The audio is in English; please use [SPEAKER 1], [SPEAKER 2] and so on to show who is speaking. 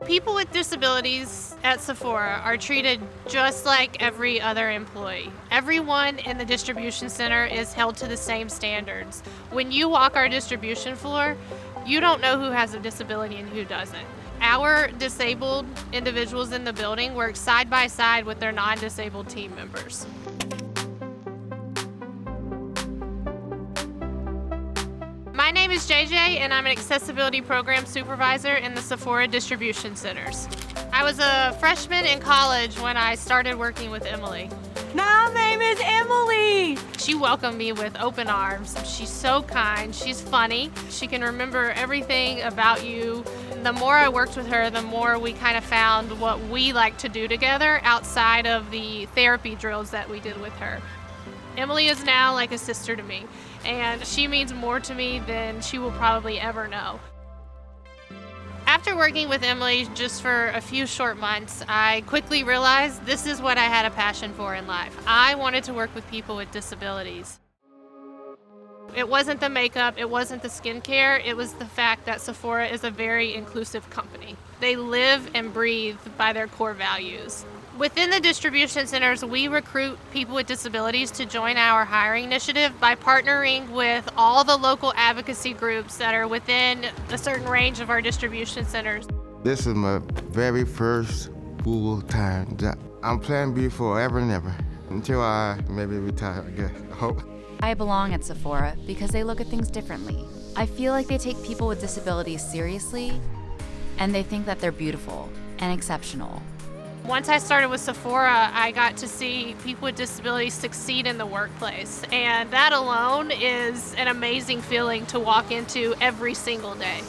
[SPEAKER 1] People with disabilities at Sephora are treated just like every other employee. Everyone in the distribution center is held to the same standards. When you walk our distribution floor, you don't know who has a disability and who doesn't. Our disabled individuals in the building work side by side with their non-disabled team members. My name is JJ, and I'm an accessibility program supervisor in the Sephora distribution centers. I was a freshman in college when I started working with Emily.
[SPEAKER 2] My name is Emily.
[SPEAKER 1] She welcomed me with open arms. She's so kind, she's funny, she can remember everything about you. The more I worked with her, the more we kind of found what we like to do together outside of the therapy drills that we did with her. Emily is now like a sister to me, and she means more to me than she will probably ever know. After working with Emily just for a few short months, I quickly realized this is what I had a passion for in life. I wanted to work with people with disabilities. It wasn't the makeup, it wasn't the skincare, it was the fact that Sephora is a very inclusive company. They live and breathe by their core values. Within the distribution centers, we recruit people with disabilities to join our hiring initiative by partnering with all the local advocacy groups that are within a certain range of our distribution centers.
[SPEAKER 3] This is my very first full-time job. I'm planning to be forever and ever until I maybe retire, I guess. I hope.
[SPEAKER 4] I belong at Sephora because they look at things differently. I feel like they take people with disabilities seriously, and they think that they're beautiful and exceptional.
[SPEAKER 1] Once I started with Sephora, I got to see people with disabilities succeed in the workplace, and that alone is an amazing feeling to walk into every single day.